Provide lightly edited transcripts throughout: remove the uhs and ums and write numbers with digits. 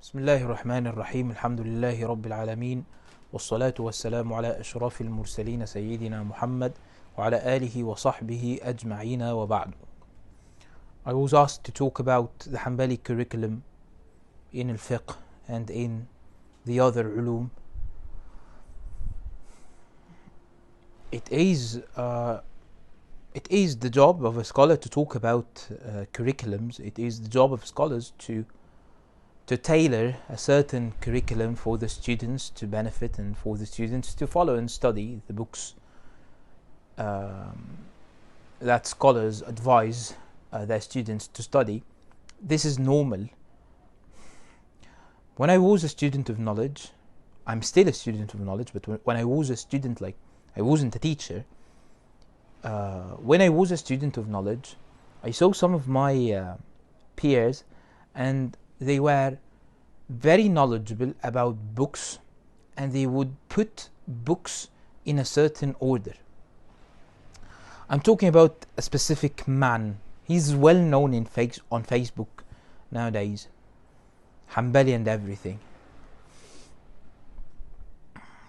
بسم الله الرحمن الرحيم الحمد لله رب العالمين والصلاة والسلام على أشرف المرسلين سيدنا محمد وعلى آله وصحبه أجمعين وبعد. I was asked to talk about the Hanbali curriculum in al-Fiqh and in the other ulum. It is the job of a scholar to talk about curriculums. It is the job of scholars to tailor a certain curriculum for the students to benefit and for the students to follow and study the books that scholars advise their students to study. This is normal. When I was a student of knowledge, I'm still a student of knowledge, but when I was a student, like I wasn't a teacher, when I was a student of knowledge, I saw some of my peers, and they were very knowledgeable about books, and they would put books in a certain order. I'm talking about a specific man. He's well known on Facebook nowadays, Hanbali and everything.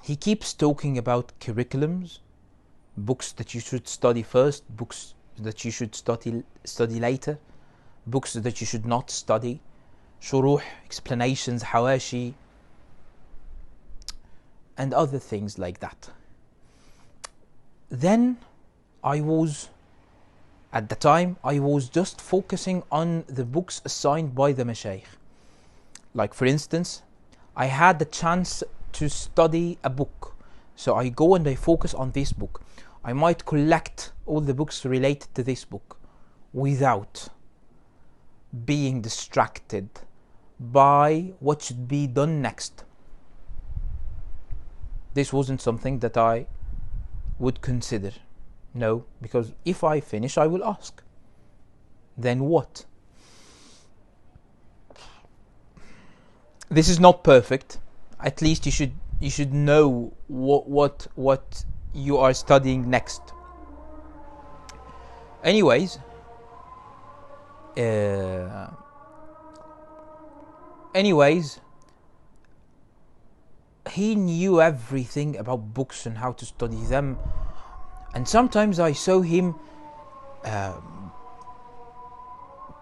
He keeps talking about curriculums, books that you should study first, books that you should study later, books that you should not study, shuruh, explanations, hawashi, and other things like that. Then at the time, I was just focusing on the books assigned by the Shaykh. Like for instance, I had the chance to study a book, so I go and I focus on this book. I might collect all the books related to this book without being distracted by what should be done next. This wasn't something that I would consider. No, because if I finish, I will ask. Then what? This is not perfect. At least you should know what you are studying next. Anyways, he knew everything about books and how to study them, and sometimes I saw him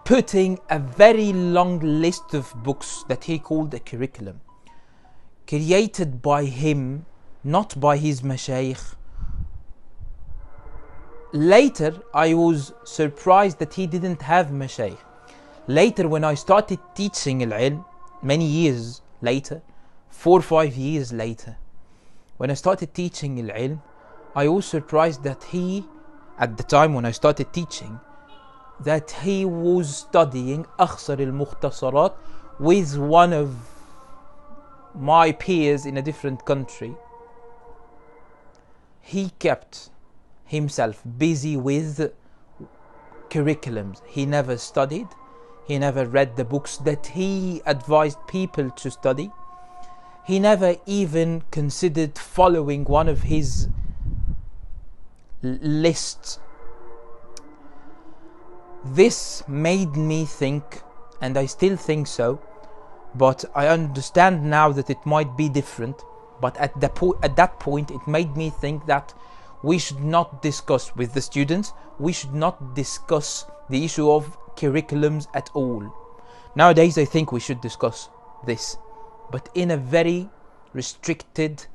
putting a very long list of books that he called a curriculum, created by him, not by his mashayikh. Later, I was surprised that he didn't have mashayikh. Later, when I started teaching al-ilm, many years later, 4 or 5 years later, when I started teaching al-ilm, I was surprised that he, at the time when I started teaching, that he was studying Akhsar al-Mukhtasarat with one of my peers in a different country. He kept himself busy with curriculums. He never studied. He never read the books that he advised people to study. He never even considered following one of his lists. This made me think, and I still think so, but I understand now that it might be different. But at that point, it made me think that we should not discuss with the students, we should not discuss the issue of curriculums at all. Nowadays, I think we should discuss this, but in a very restricted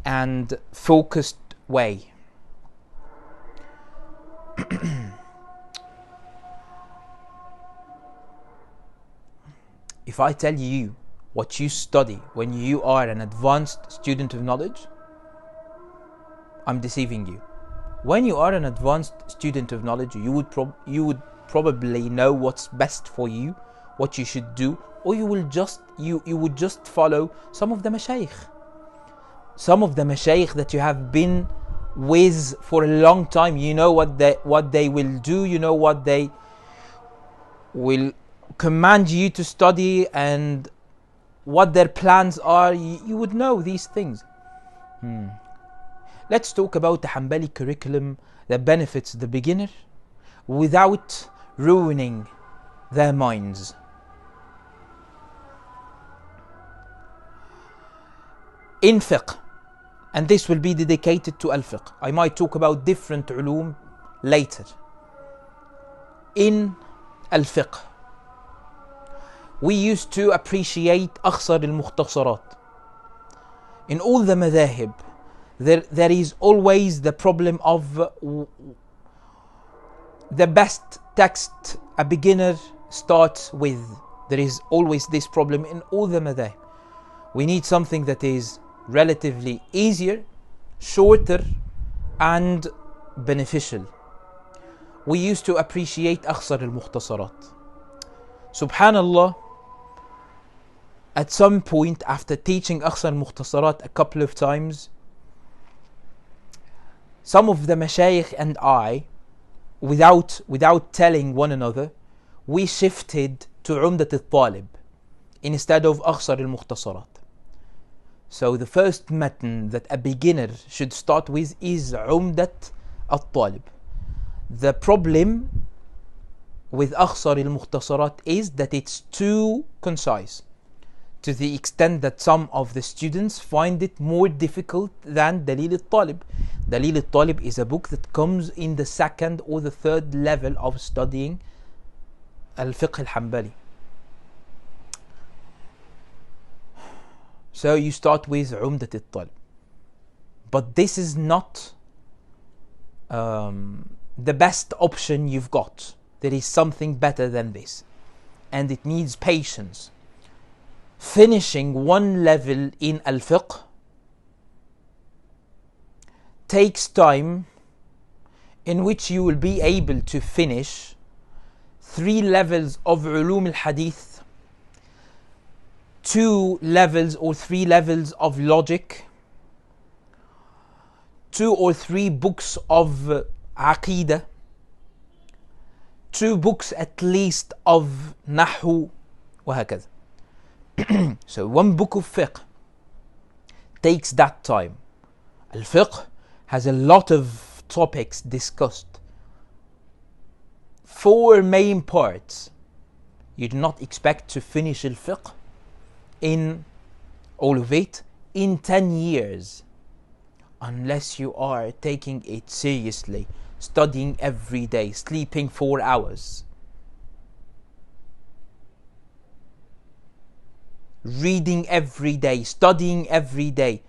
and focused way. If I tell you what you study when you are an advanced student of knowledge, I'm deceiving you. When you are an advanced student of knowledge, you would probably know what's best for you, what you should do, or you would just follow some of the mashayikh. Some of the mashayikh that you have been with for a long time. You know what they will do, you know what they will command you to study, and what their plans are. You would know these things. Let's talk about the Hanbali curriculum that benefits the beginner without ruining their minds. in fiqh, and this will be dedicated to al-fiqh. I might talk about different ulum later. In al-fiqh, we used to appreciate أخصر المختصرات. In all the madhahib, there is always the problem of the best text a beginner starts with. There is always this problem in all the madhahib. We need something that is relatively easier, shorter, and beneficial. We used to appreciate أخصر المختصرات. Subhanallah, at some point after teaching أخصر المختصرات a couple of times, some of the mashayikh and I, without telling one another, we shifted to عمدة الطالب instead of أخصر المختصرات. So the first matn that a beginner should start with is عمدة الطالب. The problem with أخصر المختصرات is that it's too concise, to the extent that some of the students find it more difficult than Dalil al-Talib. Dalil al-Talib is a book that comes in the second or the third level of studying al-Fiqh al-Hanbali. So you start with عمدة الطالب. But this is not the best option you've got. There is something better than this, and it needs patience. Finishing one level in al-fiqh takes time, in which you will be able to finish 3 levels of ulum al-hadith, 2 levels or 3 levels of logic, 2 or 3 books of aqidah, 2 books at least of nahu, وهكذا. So one book of fiqh takes that time. Al-fiqh has a lot of topics discussed. 4 main parts. You do not expect to finish al-fiqh in all of it in 10 years, unless you are taking it seriously, studying every day, sleeping 4 hours, reading every day, studying every day.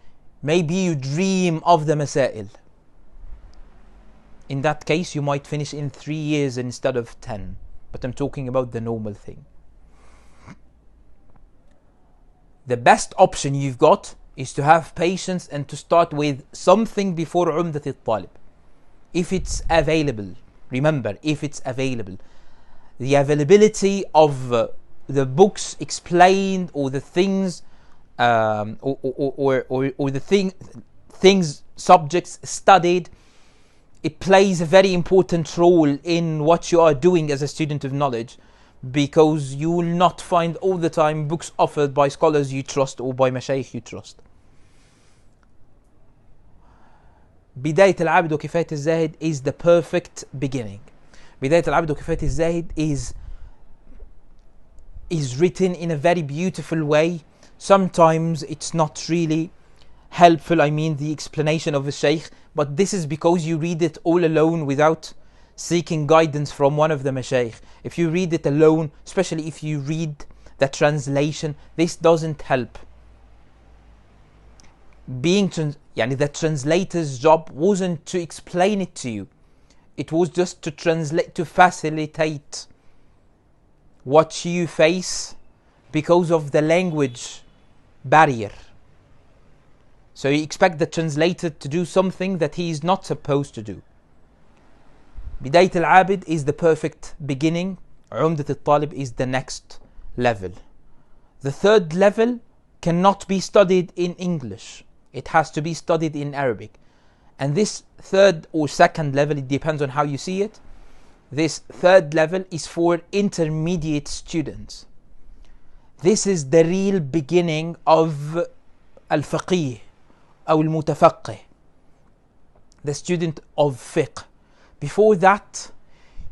Maybe you dream of the masail. In that case, you might finish in 3 years instead of 10. But I'm talking about the normal thing. The best option you've got is to have patience and to start with something before عمدة الطالب. If it's available. Remember, if it's available. The availability of the books explained, or the things or the things, subjects studied, it plays a very important role in what you are doing as a student of knowledge, because you will not find all the time books offered by scholars you trust or by mashayikh you trust. بداية العابد وكفاية الزاهد is the perfect beginning. بداية العابد وكفاية الزاهد is written in a very beautiful way. Sometimes it's not really helpful, I mean the explanation of the Shaykh, but this is because you read it all alone without seeking guidance from one of the mashayikh. If you read it alone, especially if you read the translation, this doesn't help. The translator's job wasn't to explain it to you. It was just to translate, to facilitate what you face because of the language barrier. So you expect the translator to do something that he is not supposed to do. Bidayat al-Abid is the perfect beginning. Umdat al-Talib is the next level. The third level cannot be studied in English. It has to be studied in Arabic. And this third or second level, it depends on how you see it. This third level is for intermediate students. This is the real beginning of al-faqih or al-mutafaqih, the student of fiqh. Before that,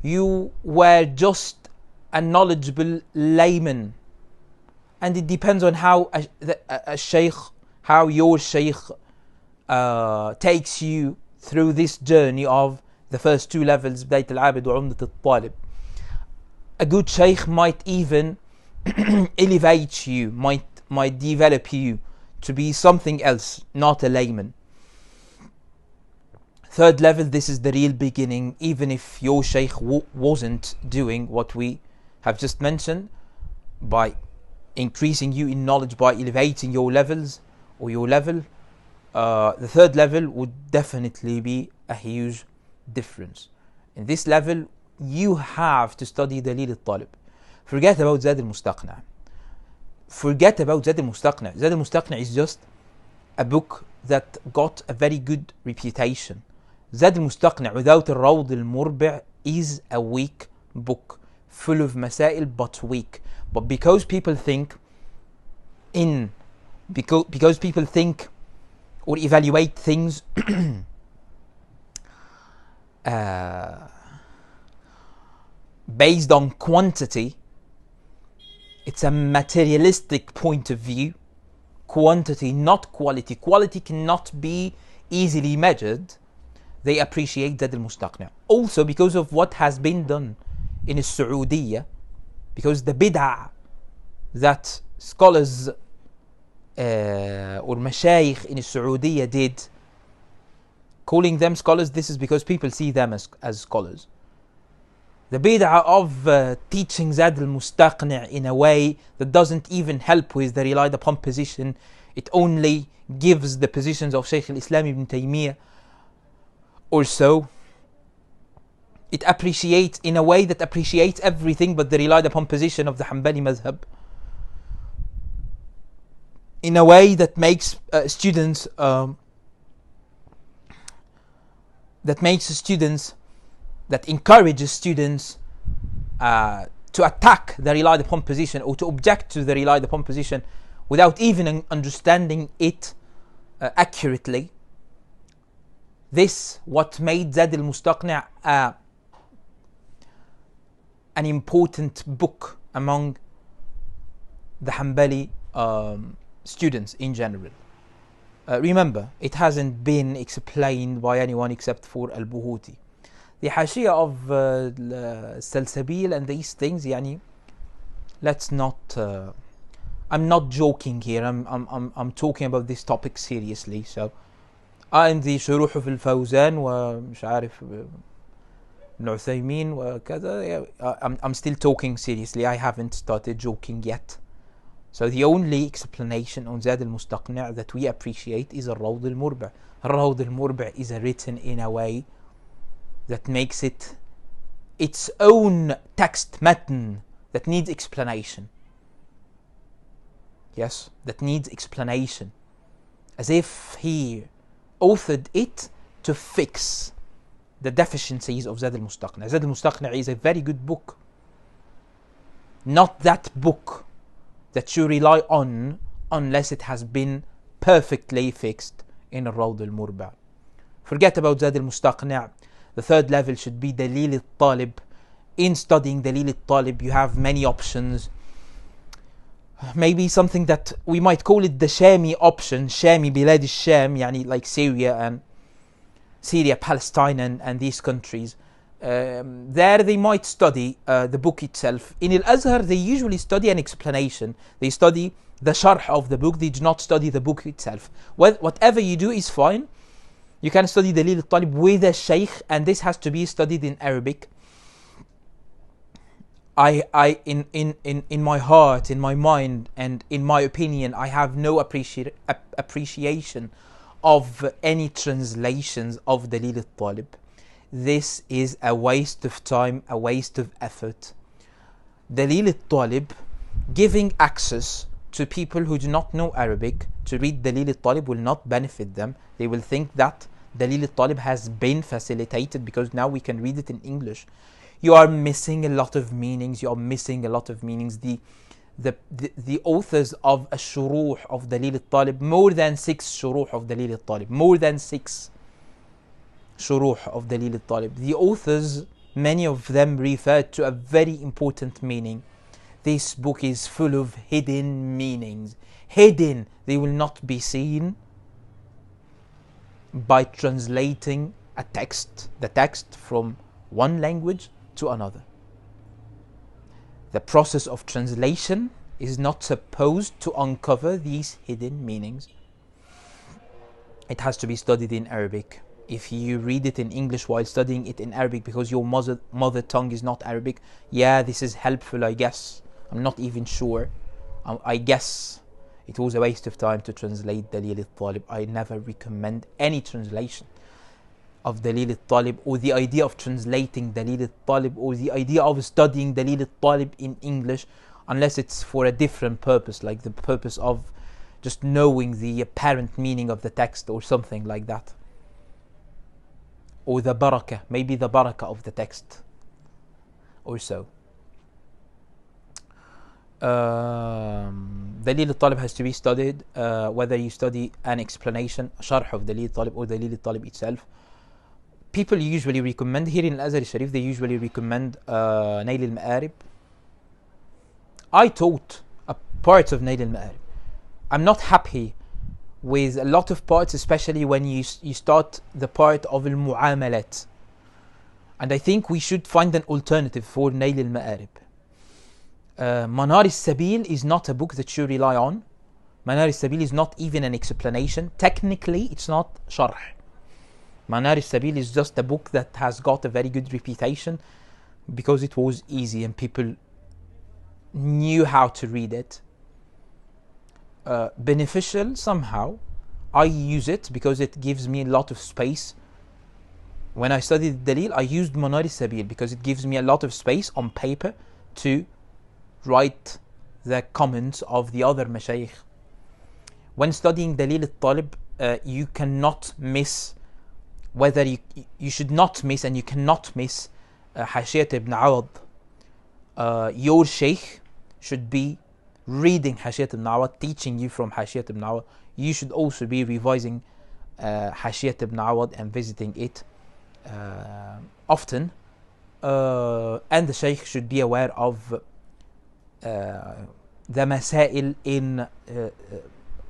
you were just a knowledgeable layman, and it depends on how a shaykh how your Shaykh takes you through this journey of the first two levels, Bidayat al-Abid wa Umdat al-Talib. A good Shaykh might even elevate you, might develop you to be something else, not a layman. Third level, this is the real beginning. Even if your Shaykh wasn't doing what we have just mentioned, by increasing you in knowledge, by elevating your levels or your level, the third level would definitely be a huge difference. In this level, you have to study Dalil al-Talib. Forget about Zad al-Mustaqna. Forget about Zad al-Mustaqna. Zad al-Mustaqna is just a book that got a very good reputation. Zad al-Mustaqna without al-Rawd al-Murbi' is a weak book, full of masail but weak. But because people think or evaluate things based on quantity, it's a materialistic point of view. Quantity, not quality. Quality cannot be easily measured. They appreciate Zad al-Mustaqna. Also because of what has been done in Saudiya, because the bid'ah that scholars or mashayikh in Saudiya did, calling them scholars, this is because people see them as scholars. The bid'ah of teaching Zad al-Mustaqni' in a way that doesn't even help with the relied upon position. It only gives the positions of Shaykh al-Islam ibn Taymiyyah or so. It appreciates in a way that appreciates everything but the relied upon position of the Hanbali madhab, in a way that makes students that encourages students to attack the relied upon position or to object to the relied upon position without even understanding it accurately. This what made Zad al-Mustaqni' an important book among the Hanbali students in general. Remember, it hasn't been explained by anyone except for Al-Buhuti. The Hashiyah of Salsabil and these things, yani, let's not. I'm not joking here. I'm talking about this topic seriously. So, عندي شروح في الفوزان ومش عارف ابن عثيمين وكذا. I'm still talking seriously. I haven't started joking yet. So the only explanation on Zad al-Mustaqni' that we appreciate is al-Rawd al-Murbi'. Al-Rawd al-Murbi' is written in a way that makes it its own text matn that needs explanation. Yes, that needs explanation. As if he authored it to fix the deficiencies of Zad al-Mustaqni'. Zad al-Mustaqni' is a very good book. Not that book that you rely on unless it has been perfectly fixed in al-Rawd al-Murbi'. Forget about Zad al-Mustaqni'. The third level should be Dalil al-Talib. In studying Dalil al-Talib, you have many options. Maybe something that we might call it the Shami option, Shami Bilad al-Sham, yani like Syria, Palestine and these countries. There they might study the book itself. In Al-Azhar, they usually study an explanation. They study the sharh of the book. They do not study the book itself. Whatever you do is fine. You can study Dalil al-Talib with a Shaykh, and this has to be studied in Arabic. In my heart, in my mind, and in my opinion, I have no appreciation of any translations of Dalil al-Talib. This is a waste of time, a waste of effort. Dalil al-Talib, giving access to people who do not know Arabic to read Dalil al-Talib will not benefit them. They will think that Dalil al-Talib has been facilitated because now we can read it in English. You are missing a lot of meanings. The authors of Ash-Shuruh of Dalil al-Talib, more than 6 Shuruh of Dalil al-Talib, more than 6 Shuruh of Dalil al-Talib. The authors, many of them referred to a very important meaning. this book is full of hidden meanings. Hidden, they will not be seen by translating the text from one language to another. The process of translation is not supposed to uncover these hidden meanings. It has to be studied in Arabic. If you read it in English while studying it in Arabic because your mother tongue is not Arabic, yeah, this is helpful, I guess. I'm not even sure. I guess it was a waste of time to translate Dalil al-Talib. I never recommend any translation of Dalil al-Talib, or the idea of translating Dalil al-Talib, or the idea of studying Dalil al-Talib in English, unless it's for a different purpose, like the purpose of just knowing the apparent meaning of the text or something like that. Or the barakah, maybe the barakah of the text or so. Dalil al-Talib has to be studied, whether you study an explanation, sharh of Dalil al-Talib, or Dalil al-Talib itself. People usually recommend, here in Al-Azhar Sharif, they usually recommend Nail al-Ma'arib. I taught a part of Nail al-Ma'arib. I'm not happy with a lot of parts, especially when you start the part of al-Mu'amalat. And I think we should find an alternative for Nail al-Ma'arib. Manar al-Sabil is not a book that you rely on. Manar al-Sabil is not even an explanation. Technically, it's not sharh. Manar al-Sabil is just a book that has got a very good reputation because it was easy and people knew how to read it. Beneficial somehow. I use it because it gives me a lot of space. When I studied Dalil, I used Manar al-Sabil because it gives me a lot of space on paper to write the comments of the other mashayikh. When studying Dalil al-Talib, you cannot miss, whether you should not miss, and you cannot miss Hashiyat ibn Awad. Your Shaykh should be reading Hashiyat ibn Awad, teaching you from Hashiyat ibn Awad. You should also be revising Hashiyat ibn Awad and visiting it often. And the Shaykh should be aware of the masail in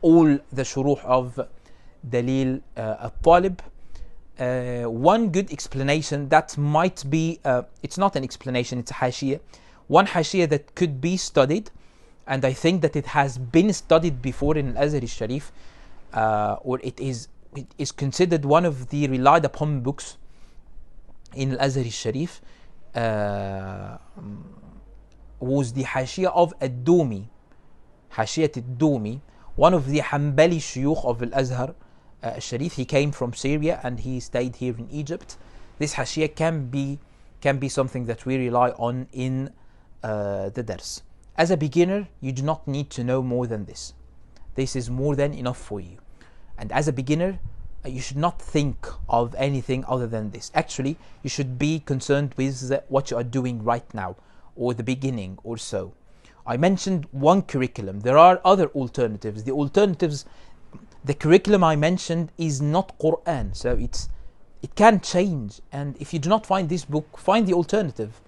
all the shuruh of Dalil al-Talib. One good explanation that might be, it's not an explanation, it's a hashiyah. One hashiyah that could be studied, and I think that it has been studied before in Al-Azhar Sharif, or it is considered one of the relied upon books in Al-Azhar Sharif, was the hashiyah of Ad-Dumi, Hashiyat Ad-Dumi, one of the Hanbali shuyukh of Al-Azhar Sharif. He came from Syria and he stayed here in Egypt. This hashiyah can be something that we rely on in the dars. As a beginner, you do not need to know more than this. This is more than enough for you. And as a beginner, you should not think of anything other than this. Actually, you should be concerned with what you are doing right now, or the beginning or so. I mentioned one curriculum. There are other alternatives. The curriculum I mentioned is not Quran, so it can change. And if you do not find this book, find the alternative.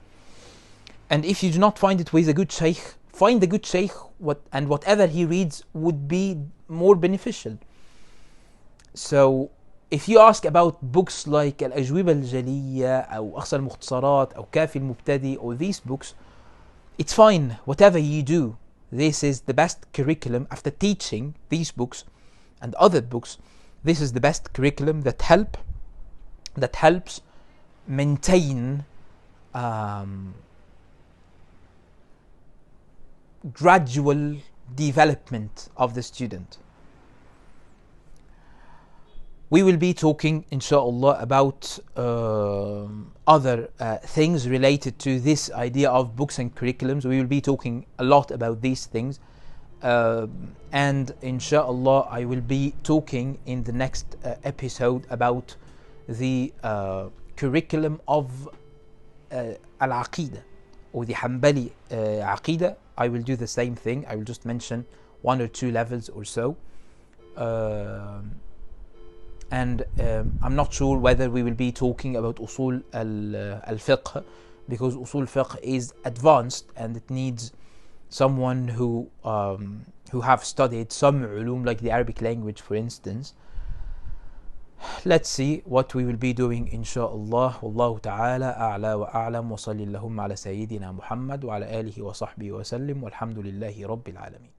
And if you do not find it with a good shaykh, find a good shaykh, and whatever he reads would be more beneficial. So if you ask about books like Al-Ajwib al-Jaliyya or Aqsa al-Mukhtasarat or Kafi al-Mubtadi, or these books, it's fine, whatever you do. This is the best curriculum. After teaching these books and other books, this is the best curriculum that helps maintain gradual development of the student. We will be talking, inshallah, about other things related to this idea of books and curriculums. We will be talking a lot about these things. And inshallah, I will be talking in the next episode about the curriculum of Al-Aqidah, or the Hanbali Aqidah. I will do the same thing. I will just mention 1 or 2 levels or so. And I'm not sure whether we will be talking about Usul al-Fiqh, because Usul Fiqh is advanced and it needs someone who have studied some ulum like the Arabic language, for instance. Let's see what we will be doing inshallah. Wallahu ta'ala a'la wa a'lam wa salli Allahumma ala sayyidina Muhammad wa ala alihi wa sahbihi wa sallim walhamdulillahi rabbil alamin.